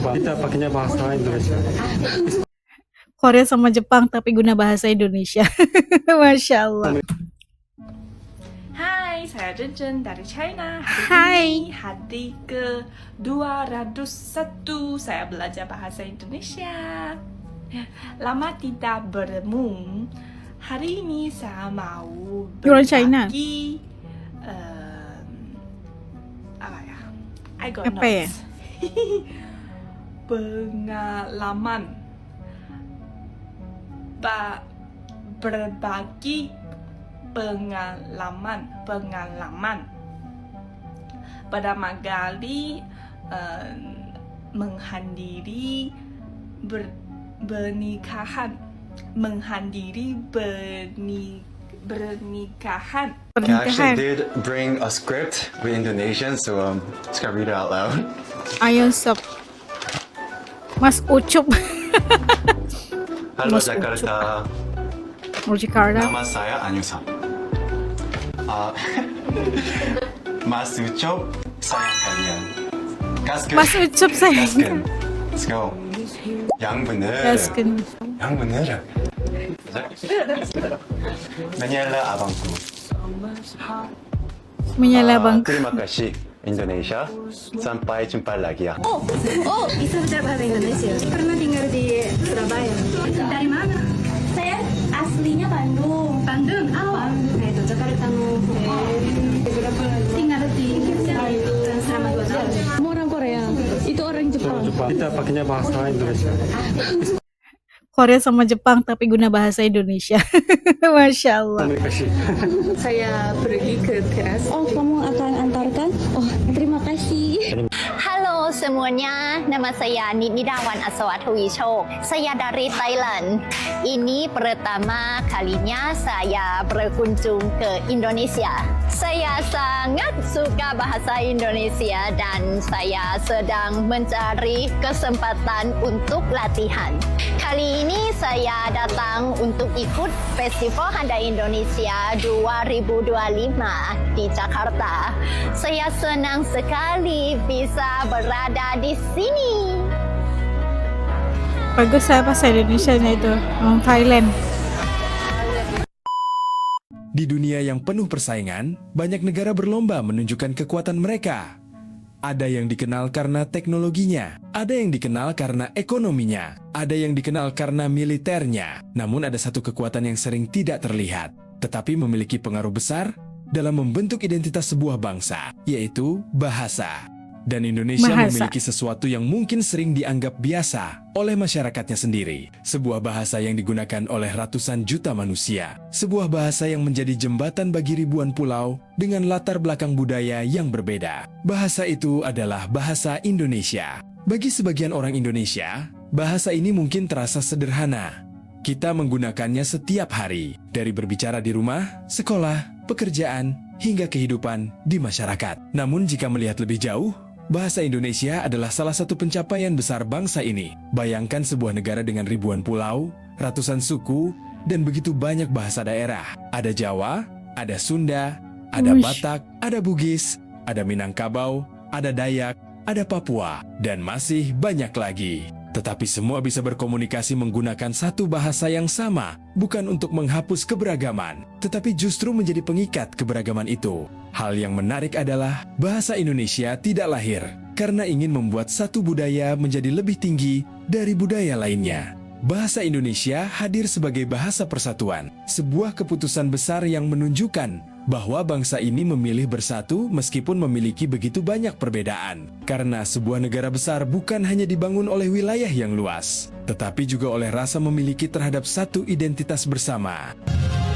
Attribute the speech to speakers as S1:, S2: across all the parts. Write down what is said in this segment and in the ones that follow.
S1: Jepang. Kita pakainya bahasa Indonesia.
S2: Korea sama Jepang tapi guna bahasa Indonesia. Masya Allah.
S3: Hai, saya Jen dari China. Hari
S2: Hai.
S3: ini hari ke-201 saya belajar bahasa Indonesia. Lama tidak bertemu. Hari ini saya mau
S2: You're in China?
S3: berbagi apa ya? I got
S2: Apa ya?
S3: notes. Pengalaman. Berbagi pengalaman. Pertama kali menghadiri pernikahan.
S4: I actually did bring a script with Indonesian, so just gonna read it out loud.
S2: Ayo sob. Mas Ucup.
S4: Halo
S2: Mas
S4: Jakarta,
S2: Jakarta.
S4: nama saya Anyusa. Mas Ucop, sayang kalian. Gasken.
S2: Mas Ucup sayang.
S4: Gasken. Let's go. Yang bener.
S2: Gasken.
S4: Yang bener. Menyala abangku.
S2: Menyala bangku.
S4: Terima kasih Indonesia. Sampai jumpa lagi ya.
S5: Oh, bisa bicara bahasa Indonesia. Pernah tinggal di Surabaya. Dari mana? Saya aslinya Bandung. Bandung? Nah itu Jakarta tinggal di selama 2 tahun. Kamu orang Korea, itu orang Jepang.
S1: Jepang. Kita pakainya bahasa Indonesia.
S2: Korea sama Jepang tapi guna bahasa Indonesia. Masya Allah.
S1: Terima kasih.
S5: Saya pergi ke teras. Oh, kamu akan antarkan? Oh, terima kasih.
S6: Halo semuanya, nama saya Nidawan Aswatwi Chok. Saya dari Thailand. Ini pertama kalinya saya berkunjung ke Indonesia. Saya sangat suka bahasa Indonesia dan saya sedang mencari kesempatan untuk latihan. Kali ini saya datang untuk ikut Festival Handai Indonesia 2025 di Jakarta. Saya senang sekali bisa berada di sini.
S2: Bagus saya bahasa Indonesia-nya itu. Orang Thailand.
S7: Di dunia yang penuh persaingan, banyak negara berlomba menunjukkan kekuatan mereka. Ada yang dikenal karena teknologinya, ada yang dikenal karena ekonominya, ada yang dikenal karena militernya. Namun ada satu kekuatan yang sering tidak terlihat, tetapi memiliki pengaruh besar dalam membentuk identitas sebuah bangsa, yaitu bahasa. Dan Indonesia memiliki sesuatu yang mungkin sering dianggap biasa oleh masyarakatnya sendiri. Sebuah bahasa yang digunakan oleh ratusan juta manusia. Sebuah bahasa yang menjadi jembatan bagi ribuan pulau dengan latar belakang budaya yang berbeda. Bahasa itu adalah bahasa Indonesia. Bagi sebagian orang Indonesia, bahasa ini mungkin terasa sederhana. Kita menggunakannya setiap hari, dari berbicara di rumah, sekolah, pekerjaan, hingga kehidupan di masyarakat. Namun jika melihat lebih jauh, bahasa Indonesia adalah salah satu pencapaian besar bangsa ini. Bayangkan sebuah negara dengan ribuan pulau, ratusan suku, dan begitu banyak bahasa daerah. Ada Jawa, ada Sunda, ada Batak, ada Bugis, ada Minangkabau, ada Dayak, ada Papua, dan masih banyak lagi. Tetapi semua bisa berkomunikasi menggunakan satu bahasa yang sama, bukan untuk menghapus keberagaman, tetapi justru menjadi pengikat keberagaman itu. Hal yang menarik adalah bahasa Indonesia tidak lahir karena ingin membuat satu budaya menjadi lebih tinggi dari budaya lainnya. Bahasa Indonesia hadir sebagai bahasa persatuan, sebuah keputusan besar yang menunjukkan bahwa bangsa ini memilih bersatu meskipun memiliki begitu banyak perbedaan. Karena sebuah negara besar bukan hanya dibangun oleh wilayah yang luas, tetapi juga oleh rasa memiliki terhadap satu identitas bersama.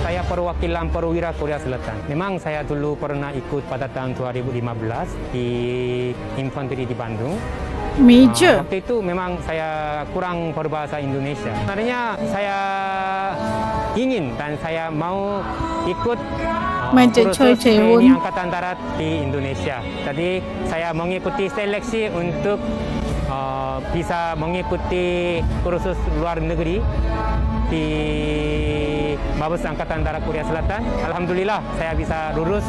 S8: Saya perwakilan perwira Korea Selatan. Memang saya dulu pernah ikut pada tahun 2015 di infanteri di Bandung.
S2: Major.
S8: Waktu itu memang saya kurang berbahasa Indonesia. Sebenarnya saya ingin dan saya mau ikut kursus TNI Angkatan Darat di Indonesia. Jadi saya mengikuti seleksi untuk bisa mengikuti kursus luar negeri di Mabes Angkatan Darat Korea Selatan. Alhamdulillah saya bisa lulus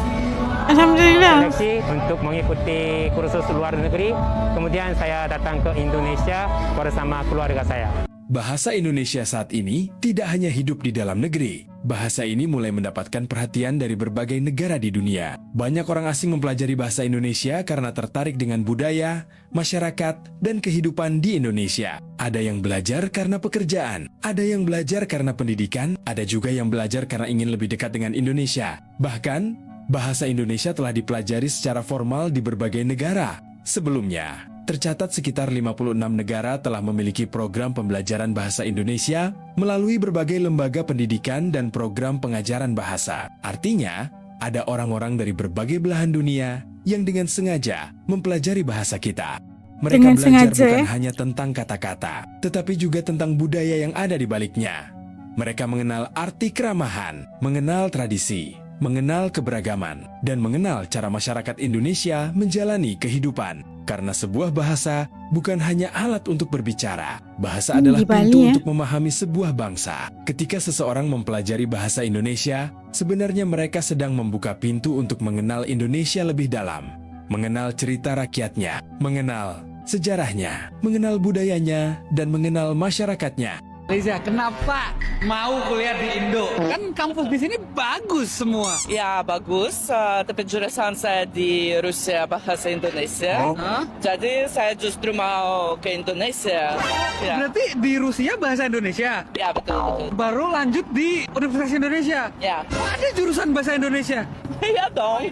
S2: Alhamdulillah.
S8: seleksi untuk mengikuti kursus luar negeri. Kemudian saya datang ke Indonesia bersama keluarga saya.
S7: Bahasa Indonesia saat ini tidak hanya hidup di dalam negeri. Bahasa ini mulai mendapatkan perhatian dari berbagai negara di dunia. Banyak orang asing mempelajari bahasa Indonesia karena tertarik dengan budaya, masyarakat, dan kehidupan di Indonesia. Ada yang belajar karena pekerjaan, ada yang belajar karena pendidikan, ada juga yang belajar karena ingin lebih dekat dengan Indonesia. Bahkan, bahasa Indonesia telah dipelajari secara formal di berbagai negara. Sebelumnya, tercatat sekitar 56 negara telah memiliki program pembelajaran bahasa Indonesia melalui berbagai lembaga pendidikan dan program pengajaran bahasa. Artinya, ada orang-orang dari berbagai belahan dunia yang dengan sengaja mempelajari bahasa kita. Mereka
S2: Dengan
S7: belajar
S2: sengaja,
S7: bukan
S2: ya?
S7: hanya tentang kata-kata, tetapi juga tentang budaya yang ada di baliknya. Mereka mengenal arti keramahan, mengenal tradisi, mengenal keberagaman, dan mengenal cara masyarakat Indonesia menjalani kehidupan. Karena sebuah bahasa bukan hanya alat untuk berbicara. Bahasa adalah
S2: di Bali,
S7: pintu
S2: ya?
S7: untuk memahami sebuah bangsa. Ketika seseorang mempelajari bahasa Indonesia, sebenarnya mereka sedang membuka pintu untuk mengenal Indonesia lebih dalam. Mengenal cerita rakyatnya, mengenal sejarahnya, mengenal budayanya, dan mengenal masyarakatnya.
S9: Liza, kenapa mau kuliah di Indo? Kan kampus di sini bagus semua.
S3: Ya bagus, tapi jurusan saya di Rusia bahasa Indonesia. Jadi saya justru mau ke Indonesia. Ya,
S9: Berarti di Rusia bahasa Indonesia.
S3: ya betul.
S9: Baru lanjut di Universitas Indonesia.
S3: Ya,
S9: Ada jurusan bahasa Indonesia.
S3: iya dong.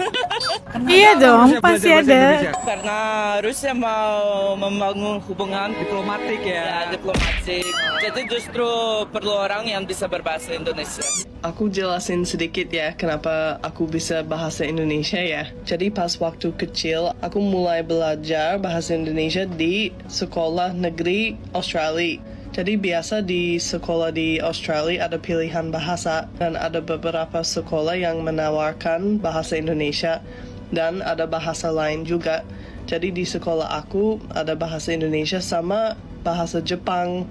S2: Iya dong,
S9: Rusia
S2: pasti
S9: belajar bahasa
S2: ada.
S9: Indonesia?
S3: Karena Rusia mau membangun hubungan
S9: Diplomatik
S3: ya
S9: ya.
S3: diplomatik. Jadi justru perlu orang yang bisa berbahasa Indonesia.
S10: Aku jelasin sedikit ya kenapa aku bisa bahasa Indonesia ya. Jadi pas waktu kecil aku mulai belajar bahasa Indonesia di sekolah negeri Australia. Jadi biasa di sekolah di Australia ada pilihan bahasa dan ada beberapa sekolah yang menawarkan bahasa Indonesia dan ada bahasa lain juga. Jadi di sekolah aku ada bahasa Indonesia sama bahasa Jepang.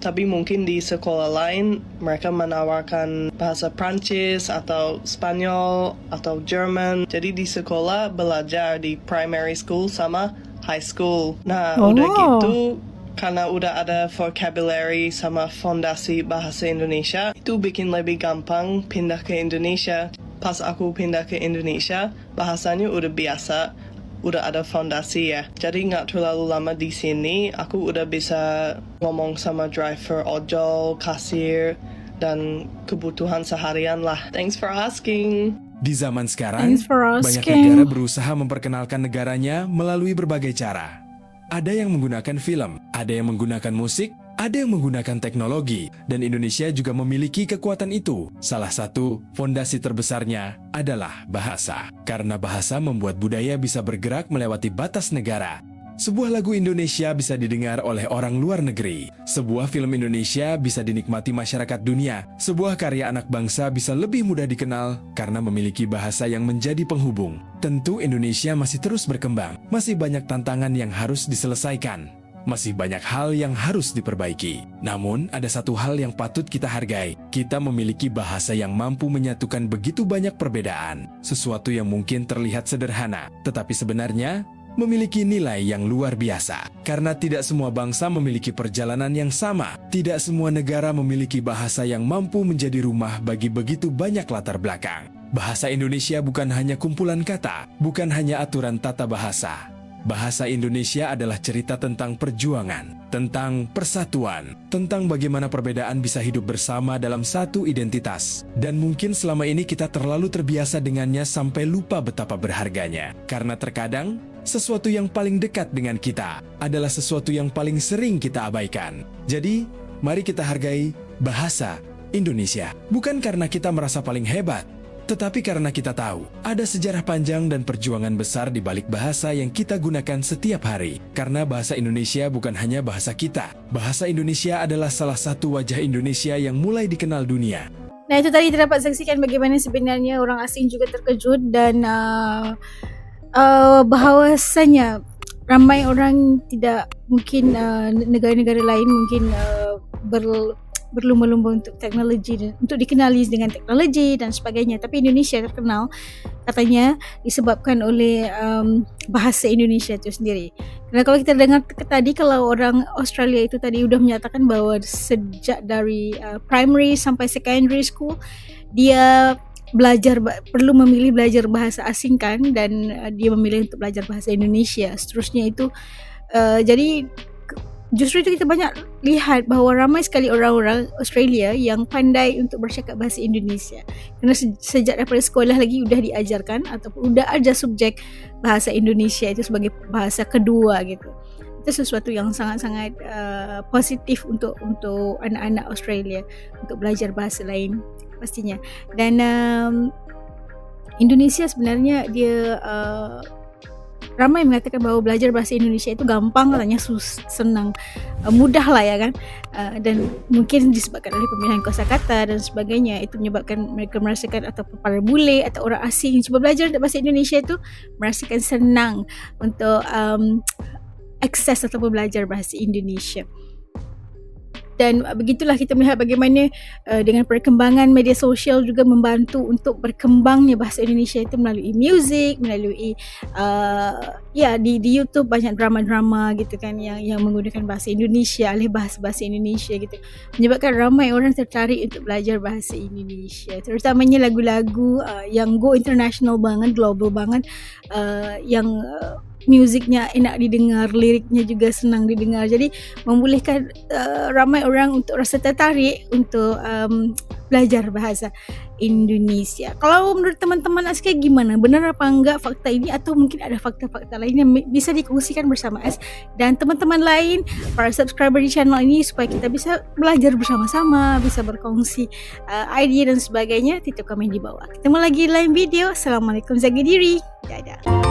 S10: Tapi mungkin di sekolah lain mereka menawarkan bahasa Prancis atau Spanyol atau Jerman. Jadi di sekolah belajar di primary school sama high school. Nah, udah gitu karena udah ada vocabulary sama fondasi bahasa Indonesia, itu bikin lebih gampang pindah ke Indonesia. Pas aku pindah ke Indonesia, bahasanya udah biasa, udah ada fondasi ya. Jadi nggak terlalu lama di sini, aku udah bisa ngomong sama driver ojol, kasir, dan kebutuhan seharian lah. Thanks for asking.
S7: Di zaman sekarang,
S2: Thanks for
S7: banyak
S2: asking.
S7: negara berusaha memperkenalkan negaranya melalui berbagai cara. Ada yang menggunakan film, ada yang menggunakan musik, ada yang menggunakan teknologi, dan Indonesia juga memiliki kekuatan itu. Salah satu fondasi terbesarnya adalah bahasa. Karena bahasa membuat budaya bisa bergerak melewati batas negara. Sebuah lagu Indonesia bisa didengar oleh orang luar negeri. Sebuah film Indonesia bisa dinikmati masyarakat dunia. Sebuah karya anak bangsa bisa lebih mudah dikenal karena memiliki bahasa yang menjadi penghubung. Tentu Indonesia masih terus berkembang. Masih banyak tantangan yang harus diselesaikan. Masih banyak hal yang harus diperbaiki. Namun, ada satu hal yang patut kita hargai. Kita memiliki bahasa yang mampu menyatukan begitu banyak perbedaan. Sesuatu yang mungkin terlihat sederhana, tetapi sebenarnya memiliki nilai yang luar biasa. Karena tidak semua bangsa memiliki perjalanan yang sama. Tidak semua negara memiliki bahasa yang mampu menjadi rumah bagi begitu banyak latar belakang. Bahasa Indonesia bukan hanya kumpulan kata, bukan hanya aturan tata bahasa. Bahasa Indonesia adalah cerita tentang perjuangan, tentang persatuan, tentang bagaimana perbedaan bisa hidup bersama dalam satu identitas. Dan mungkin selama ini kita terlalu terbiasa dengannya sampai lupa betapa berharganya. Karena terkadang, sesuatu yang paling dekat dengan kita adalah sesuatu yang paling sering kita abaikan. Jadi, mari kita hargai bahasa Indonesia. Bukan karena kita merasa paling hebat, tetapi karena kita tahu ada sejarah panjang dan perjuangan besar di balik bahasa yang kita gunakan setiap hari. Karena bahasa Indonesia bukan hanya bahasa kita. Bahasa Indonesia adalah salah satu wajah Indonesia yang mulai dikenal dunia.
S2: Nah, itu tadi kita dapat saksikan bagaimana sebenarnya orang asing juga terkejut dan bahawasanya ramai orang tidak mungkin negara-negara lain mungkin berlumba-lumba untuk teknologi dan untuk dikenali dengan teknologi dan sebagainya. Tapi Indonesia terkenal katanya disebabkan oleh bahasa Indonesia itu sendiri. Karena kalau kita dengar tadi, kalau orang Australia itu tadi sudah menyatakan bahawa sejak dari primary sampai secondary school dia perlu memilih belajar bahasa asing kan, dan dia memilih untuk belajar bahasa Indonesia. Seterusnya itu jadi justru itu kita banyak lihat bahawa ramai sekali orang-orang Australia yang pandai untuk bercakap bahasa Indonesia. Kerana sejak daripada sekolah lagi sudah diajarkan ataupun sudah ada subjek bahasa Indonesia itu sebagai bahasa kedua gitu. Itu sesuatu yang sangat-sangat positif untuk anak-anak Australia untuk belajar bahasa lain pastinya. Dan Indonesia sebenarnya dia ramai mengatakan bahawa belajar bahasa Indonesia itu gampang, katanya senang, mudah lah ya kan, dan mungkin disebabkan oleh pemilihan kosakata dan sebagainya, itu menyebabkan mereka merasakan, atau para bule atau orang asing cuba belajar bahasa Indonesia itu merasakan senang untuk akses ataupun belajar bahasa Indonesia. Dan begitulah kita melihat bagaimana dengan perkembangan media sosial juga membantu untuk berkembangnya bahasa Indonesia itu melalui muzik, melalui di YouTube banyak drama-drama gitu kan yang menggunakan bahasa Indonesia, alih bahasa Indonesia gitu, menyebabkan ramai orang tertarik untuk belajar bahasa Indonesia, terutamanya lagu-lagu yang go international banget, global banget, yang musiknya enak didengar, liriknya juga senang didengar. Jadi membolehkan ramai orang untuk rasa tertarik untuk belajar bahasa Indonesia. Kalau menurut teman-teman Aska gimana? Benar apa enggak fakta ini, atau mungkin ada fakta-fakta lain yang bisa dikongsikan bersama As dan teman-teman lain, para subscriber di channel ini, supaya kita bisa belajar bersama-sama, bisa berkongsi idea dan sebagainya. Tutup komen di bawah. Ketemu lagi di lain video. Assalamualaikum, jaga diri. Dadah.